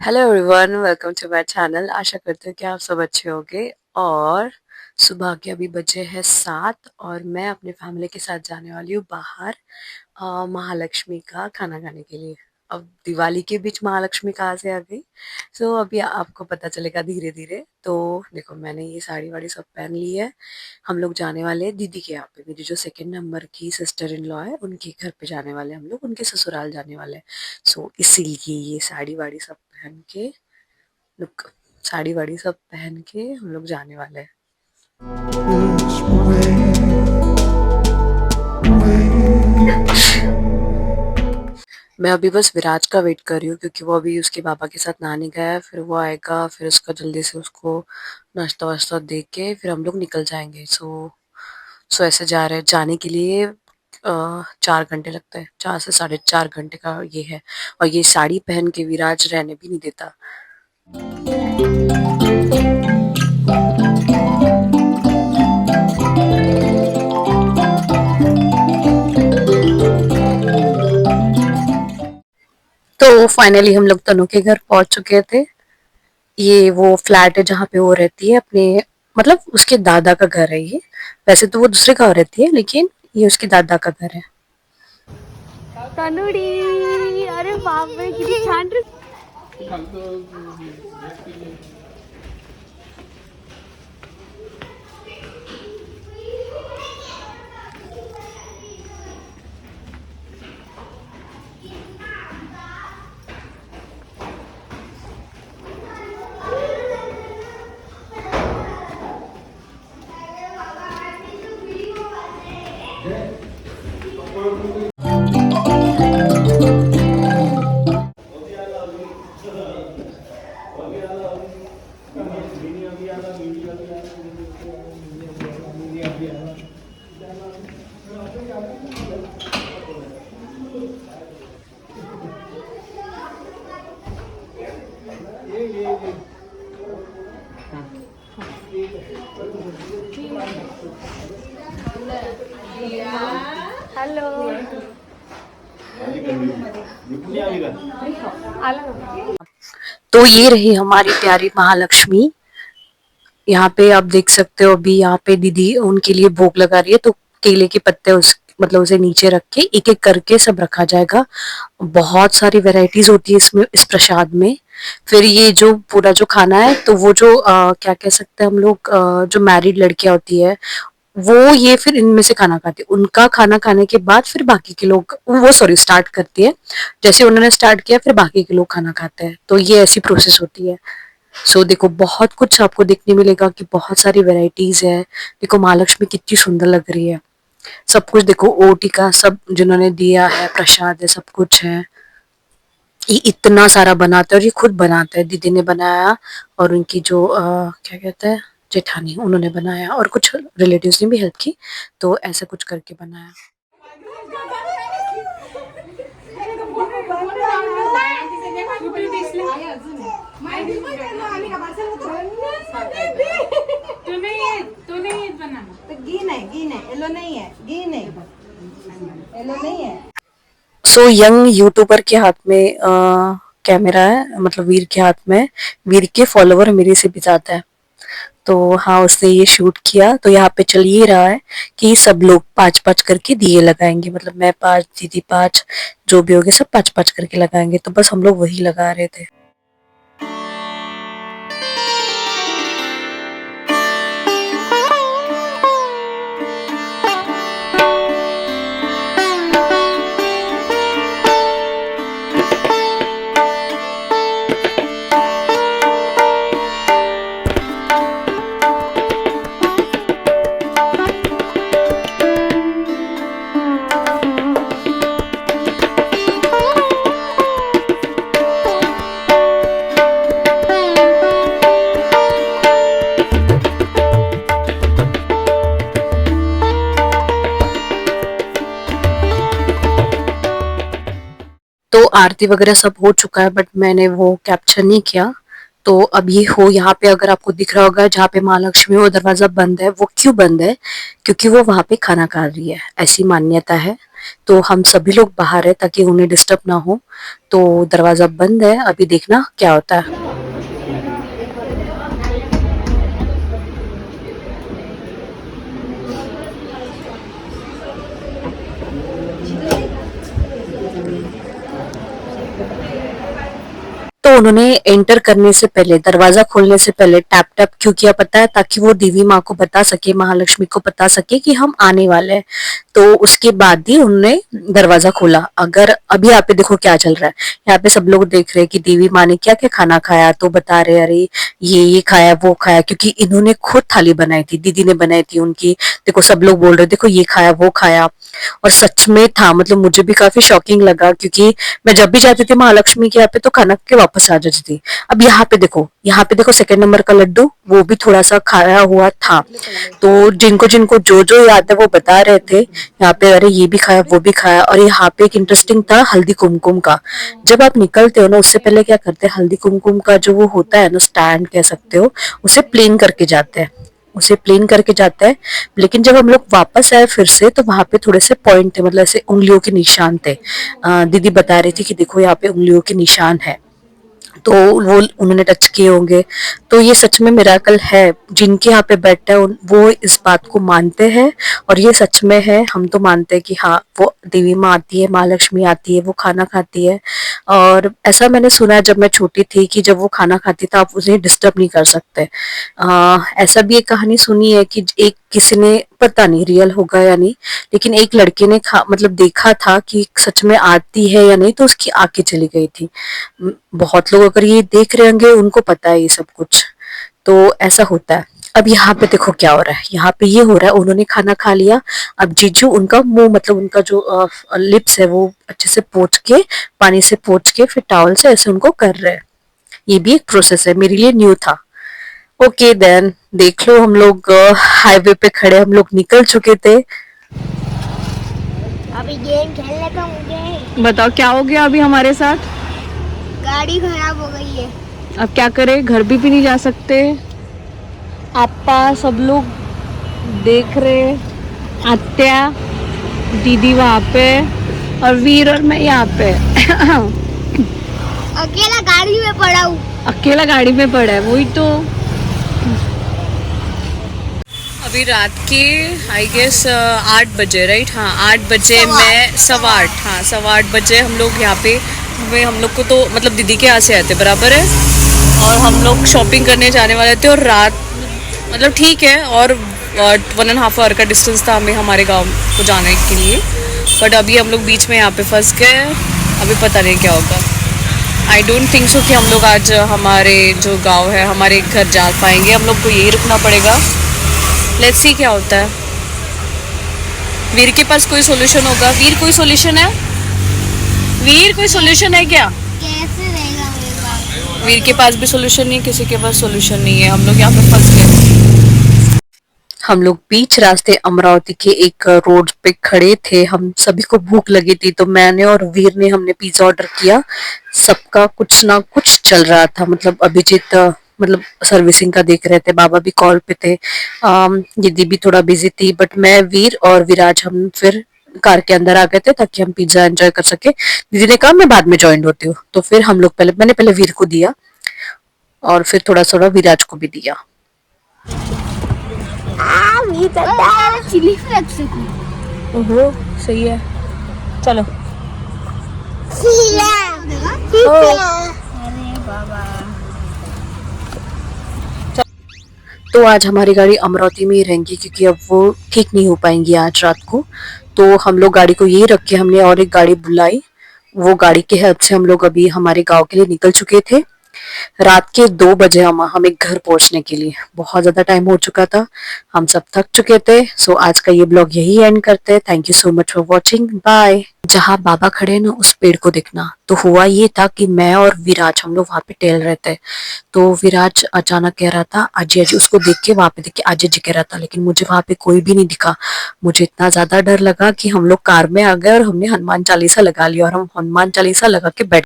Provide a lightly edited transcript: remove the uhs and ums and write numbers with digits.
Hello everyone, welcome to my channel. आशा करते हैं कि आप सब अच्छे होंगे। और सुबह के अभी बजे हैं 7 और मैं अपने फैमिली के साथ जाने वाली हूँ बाहर महालक्ष्मी का खाना खाने के लिए। अब दिवाली के बीच महालक्ष्मी कहाँ से आ गई। सो अभी आपको पता चलेगा धीरे धीरे। तो देखो, मैंने ये साड़ी वाड़ी सब पहन ली है। हम लोग जाने वाले हैं दीदी के यहाँ पे। मेरी जो सेकंड नंबर की सिस्टर इन लॉ है उनके घर पे जाने वाले हैं हम लोग, उनके ससुराल जाने वाले हैं। सो इसीलिए ये साड़ी वाड़ी सब पहन के लुक साड़ी वाड़ी सब पहन के हम लोग जाने वाले हैं। मैं अभी बस विराज का वेट कर रही हूँ क्योंकि वो अभी उसके पापा के साथ नहाने गया है। फिर वो आएगा, फिर उसका जल्दी से उसको नाश्ता वाश्ता दे के फिर हम लोग निकल जाएंगे। सो ऐसे जा रहे हैं। जाने के लिए 4 घंटे लगते हैं, 4 से 4.5 घंटे का ये है। और ये साड़ी पहन के विराज रहने भी नहीं देता। तो फाइनली हम लोग तनु के घर पहुंच चुके थे। ये वो फ्लैट है जहाँ पे वो रहती है अपने, मतलब उसके दादा का घर है ये। वैसे तो वो दूसरे गाँव रहती है लेकिन ये उसके दादा का घर है। तनुडी, अरे बाप रे किती छान ड्रेस। हेलो। तो ये रही हमारी प्यारी महालक्ष्मी। यहाँ पे आप देख सकते हो, अभी यहाँ पे दीदी उनके लिए भोग लगा रही है। तो केले के पत्ते उस मतलब उसे नीचे रख के एक एक करके सब रखा जाएगा। बहुत सारी वैरायटीज होती है इसमें, इस प्रसाद में। फिर ये जो पूरा जो खाना है, तो वो जो क्या कह सकते हैं हम लोग, जो मैरिड लड़कियां होती है वो ये फिर इनमें से खाना खाती है। उनका खाना खाने के बाद फिर बाकी के लोग वो सॉरी स्टार्ट करती है। जैसे उन्होंने स्टार्ट किया फिर बाकी के लोग खाना खाते हैं। तो ये ऐसी प्रोसेस होती है। देखो, बहुत कुछ आपको देखने मिलेगा कि बहुत सारी वैरायटीज है। देखो महालक्ष्मी कितनी सुंदर लग रही है। सब कुछ देखो, ओटी का सब जिन्होंने दिया है, प्रसाद है, सब कुछ है। ये इतना सारा बनाते हैं और ये खुद बनाते हैं, दीदी ने बनाया। और उनकी जो क्या कहते हैं, जेठानी, उन्होंने बनाया और कुछ रिलेटिव्स ने भी हेल्प की। तो ऐसा कुछ करके बनाया। यंग यूट्यूबर के हाथ में कैमरा है, मतलब वीर के हाथ में। वीर के फॉलोवर मेरे से भी ज्यादा है। तो हाँ, उसने ये शूट किया। तो यहाँ पे चल ये रहा है कि सब लोग 5-5 करके दिए लगाएंगे। मतलब मैं 5, दीदी 5, जो भी होगे सब 5-5 करके लगाएंगे। तो बस हम लोग वही लगा रहे थे। तो आरती वगैरह सब हो चुका है, बट मैंने वो कैप्चर नहीं किया तो अब ये हो यहाँ पे अगर आपको दिख रहा होगा जहाँ पे महालक्ष्मी वो दरवाजा बंद है, वो क्यों बंद है? क्योंकि वो वहां पे खाना खा रही है, ऐसी मान्यता है। तो हम सभी लोग बाहर है ताकि उन्हें डिस्टर्ब ना हो। तो दरवाजा बंद है, अभी देखना क्या होता है। तो उन्होंने एंटर करने से पहले, दरवाजा खोलने से पहले टैप टैप क्यों किया पता है? ताकि वो देवी माँ को बता सके, महालक्ष्मी को बता सके कि हम आने वाले हैं। तो उसके बाद ही उन्होंने दरवाजा खोला। अगर अभी यहाँ पे देखो क्या चल रहा है, यहाँ पे सब लोग देख रहे हैं कि देवी माँ ने क्या क्या खाना खाया, तो बता रहे अरे ये खाया वो खाया, क्योंकि इन्होंने खुद थाली बनाई थी, दीदी ने बनाई थी उनकी। देखो सब लोग बोल रहे देखो ये खाया वो खाया, और सच में था। मतलब मुझे भी काफी शॉकिंग लगा, क्योंकि मैं जब भी जाती थी महालक्ष्मी के यहाँ पे तो खाना के वापस आ जाती थी। अब यहाँ पे देखो, यहाँ पे देखो सेकंड नंबर का लड्डू वो भी थोड़ा सा खाया हुआ था। तो जिनको जिनको जो जो याद है वो बता रहे थे यहाँ पे, अरे ये भी खाया वो भी खाया। और यहाँ पे एक इंटरेस्टिंग था हल्दी कुमकुम का। जब आप निकलते हो ना, उससे पहले क्या करते हैं, हल्दी कुमकुम का जो वो होता है ना, स्टैंड कह सकते हो, उसे प्लेन करके जाते हैं, उसे प्लेन करके जाता है। लेकिन जब हम लोग वापस आए फिर से, तो वहां पे थोड़े से पॉइंट थे, मतलब ऐसे उंगलियों के निशान थे। दीदी बता रही थी कि देखो यहाँ पे उंगलियों के निशान है, तो वो उन्होंने टच किए होंगे। तो ये सच में मिराकल है, जिनके यहाँ पे बैठते हैं वो इस बात को मानते हैं, और ये सच में है। हम तो मानते हैं कि हाँ वो देवी माँ आती है, माँ लक्ष्मी आती है, वो खाना खाती है। और ऐसा मैंने सुना है जब मैं छोटी थी कि जब वो खाना खाती था आप उसे डिस्टर्ब नहीं कर सकते। ऐसा भी एक कहानी सुनी है कि एक किसी ने, पता नहीं रियल होगा या नहीं, लेकिन एक लड़के ने मतलब देखा था कि सच में आती है या नहीं, तो उसकी आंखें चली गई थी। बहुत लोग अगर ये देख रहे होंगे उनको पता है ये सब कुछ। तो ऐसा होता है। अब यहाँ पे देखो क्या हो रहा है, यहाँ पे ये हो रहा है उन्होंने खाना खा लिया। अब जीजू उनका मुंह, मतलब उनका जो लिप्स है वो अच्छे से पोंछ के, पानी से पोंछ के फिर टॉवल से ऐसे उनको कर रहे हैं। ये भी एक प्रोसेस है, मेरे लिए न्यू था। ओके देन, देख लो हम लोग हाईवे पे खड़े, हम लोग निकल चुके थे। अभी गेम खेलने का मुझे। बताओ क्या हो गया अभी हमारे साथ? गाड़ी खराब हो गई है। अब क्या करें, घर भी नहीं जा सकते। आपा सब लोग देख रहे, आत्या दीदी वहाँ पे, और वीर और मैं यहाँ पे। अकेला गाड़ी में पड़ा हूँ। अकेला गाड़ी में पड़ा है, वही तो। अभी रात के आई गेस 8 बजे, राइट? हाँ 8 बजे में 8:15, हाँ 8:15 हम लोग यहाँ पे। हम लोग को तो मतलब दीदी के यहाँ से आए थे, बराबर है, और हम लोग शॉपिंग करने जाने वाले थे। और रात मतलब ठीक है, और 1.5 आवर का डिस्टेंस था हमें हमारे गांव को जाने के लिए। बट अभी हम लोग बीच में यहाँ पे फंस गए, अभी पता नहीं क्या होगा। आई डोंट थिंक सो कि हम लोग आज हमारे जो गांव है, हमारे घर जा पाएंगे। हम लोग को यही रुकना पड़ेगा। लेट्स सी क्या होता है। वीर के पास कोई सोल्यूशन होगा? वीर कोई सोल्यूशन है? वीर कोई सोल्यूशन है क्या? कैसे रहेगा मेरे पास? वीर के पास भी सोल्यूशन नहीं है, किसी के पास सोल्यूशन नहीं है। हम लोग यहाँ पे फंस गए। हम लोग बीच रास्ते अमरावती के एक रोड पे खड़े थे। हम सभी को भूख लगी थी, तो मैंने और वीर ने हमने पिज्जा ऑर्डर किया। सबका कुछ ना कुछ चल रहा था। मतलब अभिजीत मतलब सर्विसिंग का देख रहे थे, बाबा भी कॉल पे थे, दीदी भी थोड़ा बिजी थी। बट मैं, वीर और विराज हम फिर कार के अंदर आ गए थे ताकि हम पिज्जा एंजॉय कर सके। दीदी ने कहा मैं बाद में ज्वाइन होती हूँ, तो फिर हम लोग मैंने पहले वीर को दिया और फिर थोड़ा थोड़ा विराज को भी दिया। Chilli flakes. ओहो सही है, चलो। अरे बाबा। तो आज हमारी गाड़ी अमरावती में ही रहेंगी, क्योंकि अब वो ठीक नहीं हो पाएंगी आज रात को। तो हम लोग गाड़ी को यही रख के हमने और एक गाड़ी बुलाई। वो गाड़ी के हेल्प से हम लोग अभी हमारे गांव के लिए निकल चुके थे। रात के 2 बजे हमें घर पहुंचने के लिए। बहुत ज्यादा टाइम हो चुका था, हम सब थक चुके थे। सो आज का ये ब्लॉग यही एंड करते हैं। Thank you so much for watching, bye. जहाँ बाबा खड़े ना उस पेड़ को देखना। तो हुआ ये था कि मैं और विराज हम लोग वहां पे टहल रहे थे। तो विराज अचानक कह रहा था आजी आजी, उसको देख के वहां पे देख के आजी जी कह रहा था, लेकिन मुझे वहां पे कोई भी नहीं दिखा। मुझे इतना ज्यादा डर लगा कि हम लोग कार में आ गए और हमने हनुमान चालीसा लगा लिया, और हम हनुमान चालीसा लगा के बैठ